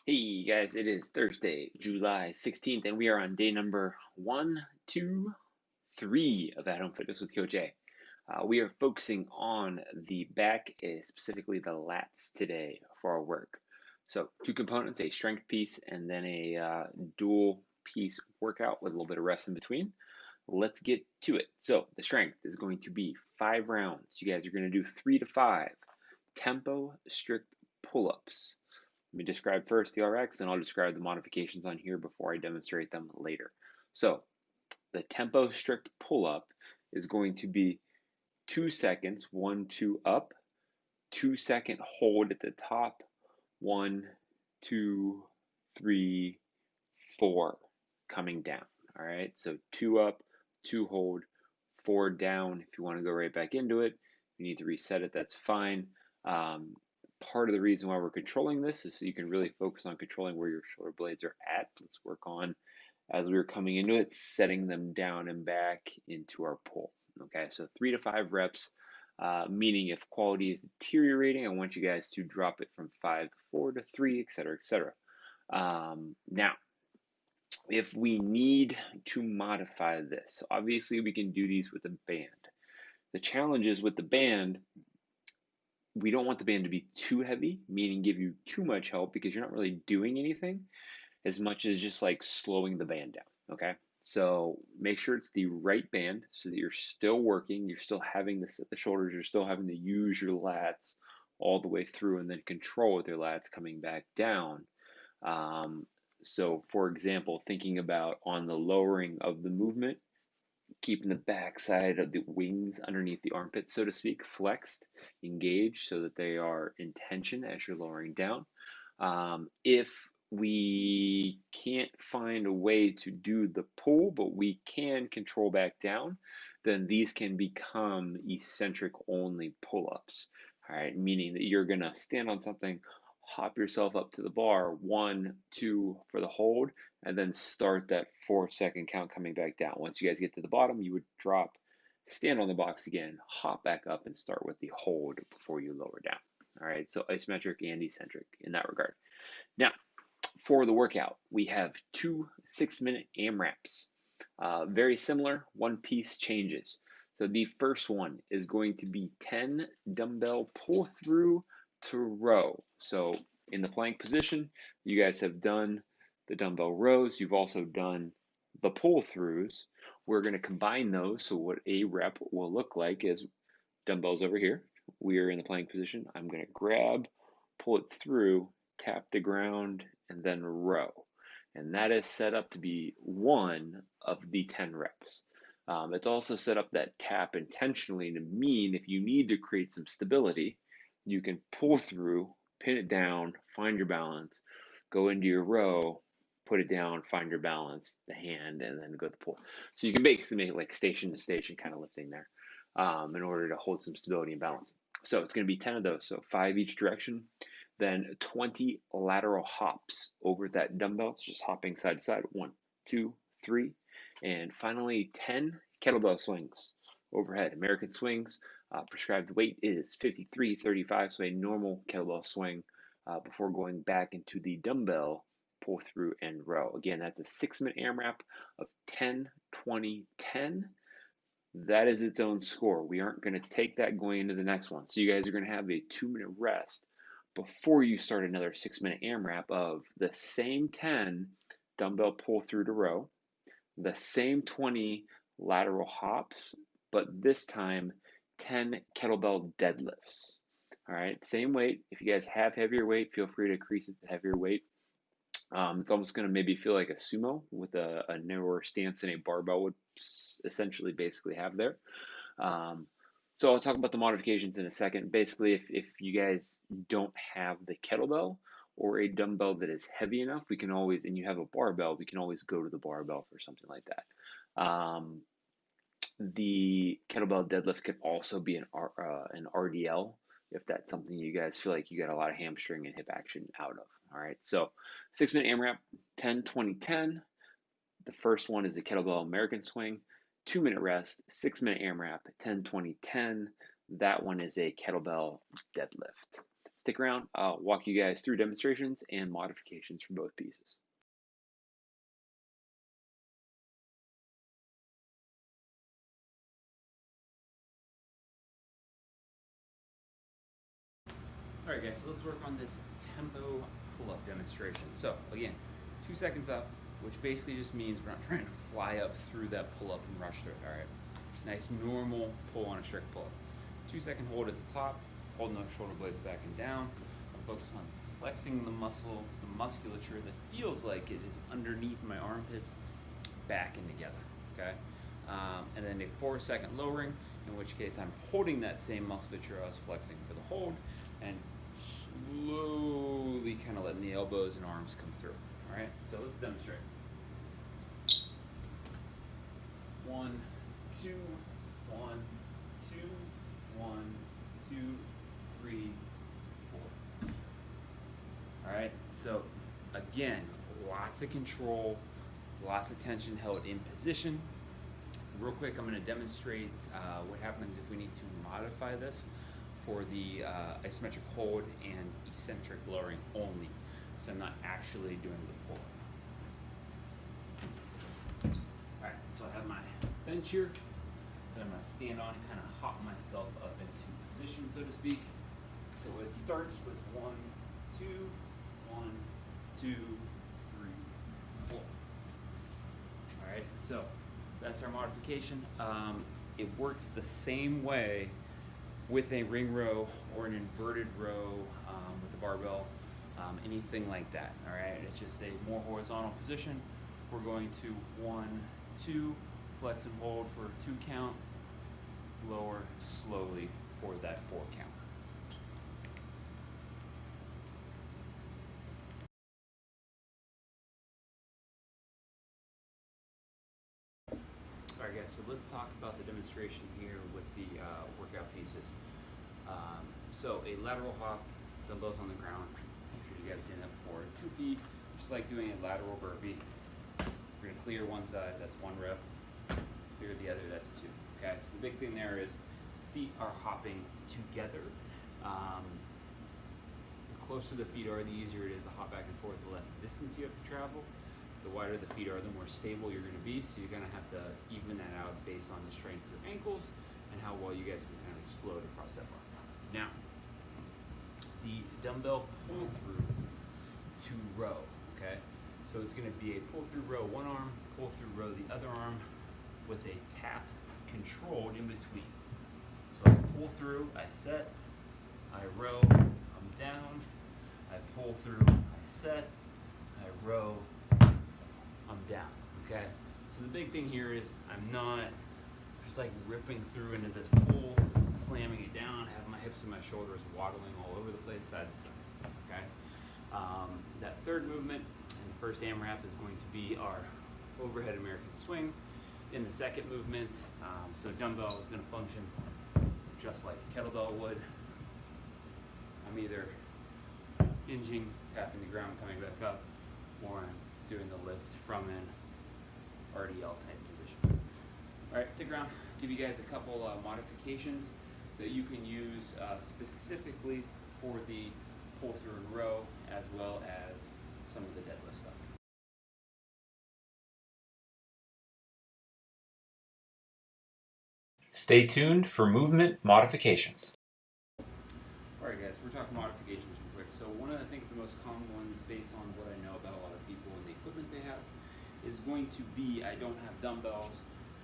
Hey guys, it is Thursday, July 16th, and we are on day number 1, 2, 3 of At Home Fitness with Coach A. We are focusing on the back, specifically the lats today for our work. So, two components, a strength piece and then a dual piece workout with a little bit of rest in between. Let's get to it. So, the strength is going to be 5 rounds. You guys are going to do 3 to 5 tempo strict pull ups. Let me describe first the RX, and I'll describe the modifications on here before I demonstrate them later. So the tempo strict pull-up is going to be 2 seconds, 1, 2 up, 2 second hold at the top, 1, 2, 3, 4 coming down. All right, so 2 up, 2 hold, 4 down. If you want to go right back into it, you need to reset it, that's fine. Part of the reason why we're controlling this is so you can really focus on controlling where your shoulder blades are at. Let's work on, as we were coming into it, setting them down and back into our pull. Okay, so 3 to 5 reps, meaning if quality is deteriorating, I want you guys to drop it from 5 to 4 to 3, etc., etc. Now, if we need to modify this, obviously we can do these with a band. The challenge is with the band, we don't want the band to be too heavy, meaning give you too much help because you're not really doing anything as much as just like slowing the band down. Okay. So make sure it's the right band so that you're still working, you're still having to set the shoulders, you're still having to use your lats all the way through and then control with your lats coming back down. Um, so, for example, thinking about on the lowering of the movement, keeping the backside of the wings underneath the armpits, so to speak, flexed, engaged, so that they are in tension as you're lowering down. If we can't find a way to do the pull, but we can control back down, then these can become eccentric only pull-ups. All right, meaning that you're gonna stand on something, hop yourself up to the bar, 1, 2 for the hold, and then start that 4 second count coming back down. Once you guys get to the bottom, you would drop, stand on the box again, hop back up, and start with the hold before you lower down. All right, so isometric and eccentric in that regard. Now, for the workout, we have 2 6-minute AMRAPs. Very similar, one piece changes. So the first one is going to be 10 dumbbell pull through to row. So in the plank position, you guys have done the dumbbell rows. You've also done the pull throughs. We're going to combine those. So what a rep will look like is dumbbells over here. We are in the plank position. I'm going to grab, pull it through, tap the ground, and then row. And that is set up to be one of the 10 reps. It's also set up that tap intentionally to mean if you need to create some stability, you can pull through, pin it down, find your balance, go into your row, put it down, find your balance, the hand, and then go to the pull. So you can basically make it like station to station kind of lifting there in order to hold some stability and balance. So it's going to be 10 of those, so 5 each direction. Then 20 lateral hops over that dumbbell, just hopping side to side. 1, 2, 3. And finally, 10 kettlebell swings overhead. American swings, prescribed weight is 53-35, so a normal kettlebell swing before going back into the dumbbell pull through and row. Again, that's a 6-minute AMRAP of 10, 20, 10. That is its own score. We aren't going to take that going into the next one. So you guys are going to have a 2-minute rest before you start another 6-minute AMRAP of the same 10 dumbbell pull through to row, the same 20 lateral hops, but this time 10 kettlebell deadlifts. All right, same weight. If you guys have heavier weight, feel free to increase it to heavier weight. It's almost going to maybe feel like a sumo with a narrower stance than a barbell would essentially basically have there. So I'll talk about the modifications in a second. Basically, if you guys don't have the kettlebell or a dumbbell that is heavy enough, we can always, and you have a barbell, we can always go to the barbell for something like that. The kettlebell deadlift could also be an RDL if that's something you guys feel like you got a lot of hamstring and hip action out of. All right, so 6-minute AMRAP, 10, 20, 10. The first one is a kettlebell American swing, 2-minute rest, 6-minute AMRAP, 10, 20, 10. That one is a kettlebell deadlift. Stick around, I'll walk you guys through demonstrations and modifications for both pieces. Alright guys, so let's work on this tempo pull-up demonstration. So again, 2 seconds up, which basically just means we're not trying to fly up through that pull-up and rush through it, alright? Nice normal pull on a strict pull-up. 2-second hold at the top, holding those shoulder blades back and down. I'm focused on flexing the musculature that feels like it is underneath my armpits, back and together, okay? And then a 4-second lowering, in which case I'm holding that same musculature I was flexing for the hold, and slowly kind of letting the elbows and arms come through. All right, so let's demonstrate. 1, 2, 1, 2, 1, 2, 3, 4. All right, so again, lots of control, lots of tension held in position. Real quick, I'm going to demonstrate what happens if we need to modify this for the isometric hold and eccentric lowering only. So I'm not actually doing the pull. Alright, so I have my bench here that I'm going to stand on and kind of hop myself up into position, so to speak. So it starts with 1, 2, 1, 2, 3, 4. Alright, so that's our modification. It works the same way with a ring row or an inverted row with the barbell, anything like that. All right, it's just a more horizontal position. We're going to 1, 2, flex and hold for a 2 count, lower slowly for that 4 count. All right, guys, so let's talk about the demonstration here with the workout pieces. So a lateral hop, dumbbells on the ground. I'm sure you guys seen that before. 2 feet, just like doing a lateral burpee. We're gonna clear one side, that's 1 rep. Clear the other, that's 2. Okay, so the big thing there is feet are hopping together. The closer the feet are, the easier it is to hop back and forth, the less distance you have to travel. The wider the feet are, the more stable you're gonna be, so you're gonna have to even that out based on the strength of your ankles and how well you guys can kind of explode across that bar. Now, the dumbbell pull through to row, okay? So it's gonna be a pull through row one arm, pull through row the other arm with a tap controlled in between. So I pull through, I set, I row, I'm down, I pull through, I set, I row, I'm down, okay? So the big thing here is I'm not just like ripping through into this pull, slamming it down, having my hips and my shoulders waddling all over the place, side to side, okay? That third movement in the first AMRAP is going to be our overhead American swing. In the second movement, so dumbbell is going to function just like a kettlebell would. I'm either hinging, tapping the ground, coming back up, or I'm doing the lift from an RDL type position. All right, stick around. Give you guys a couple modifications that you can use specifically for the pull through and row, as well as some of the deadlift stuff. Stay tuned for movement modifications. All right, guys, we're talking modifications real quick. So one of the, I think the most common ones, based on what I know about a lot of people and the equipment they have, is going to be I don't have dumbbells,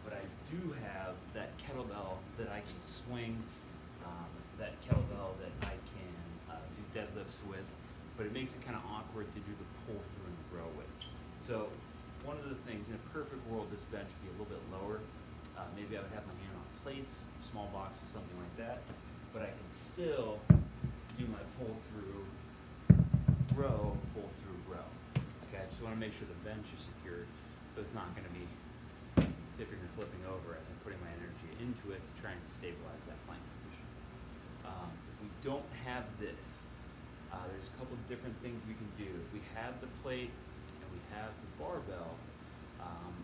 but I do have that kettlebell that I can swing, that kettlebell that I can do deadlifts with, but it makes it kind of awkward to do the pull through and row with. So one of the things, in a perfect world, this bench would be a little bit lower. Maybe I would have my hand on plates, small boxes, something like that, but I can still do my pull through row, pull through row. Okay, I just want to make sure the bench is secured, so it's not going to be tipping or flipping over as I'm putting my energy into it to try and stabilize that plank position. If we don't have this, there's a couple of different things we can do. If we have the plate and we have the barbell,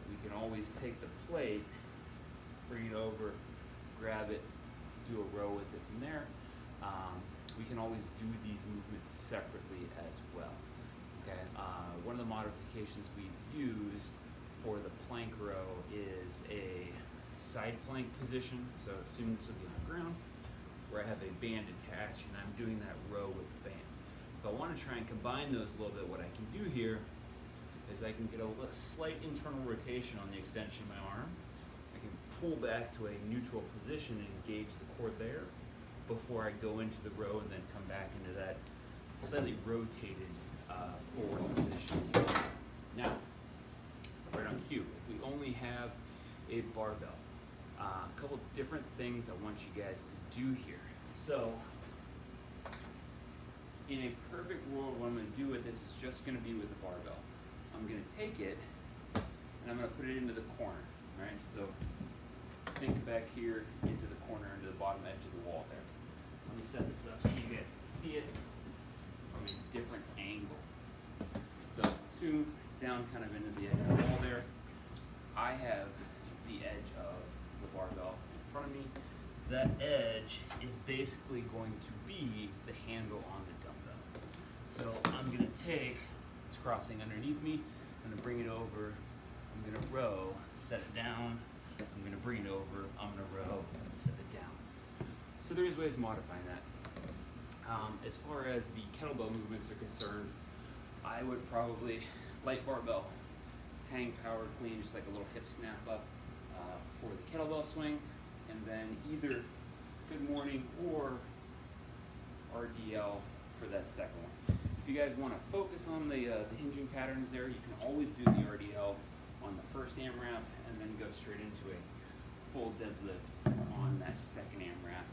we can always take the plate, bring it over, grab it, do a row with it from there. we can always do these movements separately as well. Okay. One of the modifications we've used for the plank row is a side plank position. So assume this will be on the ground, where I have a band attached and I'm doing that row with the band. If I want to try and combine those a little bit, what I can do here is I can get a slight internal rotation on the extension of my arm. I can pull back to a neutral position and engage the core there before I go into the row and then come back into that slightly rotated forward position. Now, right on cue, if we only have a barbell, a couple different things I want you guys to do here. So, in a perfect world, what I'm going to do with this is just going to be with the barbell. I'm going to take it and I'm going to put it into the corner. Right? So, think back here into the corner, into the bottom edge of the wall there. Let me set this up so you guys can see it from a different angle. So assume it's down kind of into the edge of the wall there. I have the edge of the barbell in front of me. That edge is basically going to be the handle on the dumbbell. So I'm going to take, it's crossing underneath me, I'm going to bring it over, I'm going to row, set it down, I'm going to bring it over, I'm going to row, set it down. So there's ways of modifying that. As far as the kettlebell movements are concerned, I would probably light barbell, hang power clean, just like a little hip snap up for the kettlebell swing, and then either good morning or RDL for that second one. If you guys want to focus on the hinging patterns there, you can always do the RDL on the first AMRAP and then go straight into a full deadlift on that second AMRAP.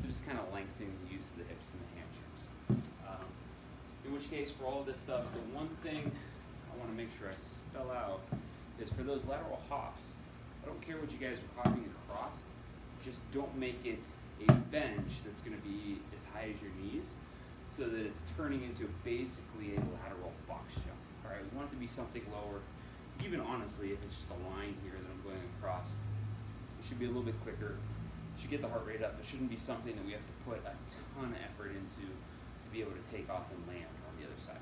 So just kind of lengthening the use of the hips and the hamstrings. In which case, for all of this stuff, the one thing I want to make sure I spell out is for those lateral hops, I don't care what you guys are hopping across, just don't make it a bench that's going to be as high as your knees so that it's turning into basically a lateral box jump. All right, we want it to be something lower. Even honestly, if it's just a line here that I'm going across, it should be a little bit quicker. It should get the heart rate up. It shouldn't be something that we have to put a ton of effort into to be able to take off and land on the other side.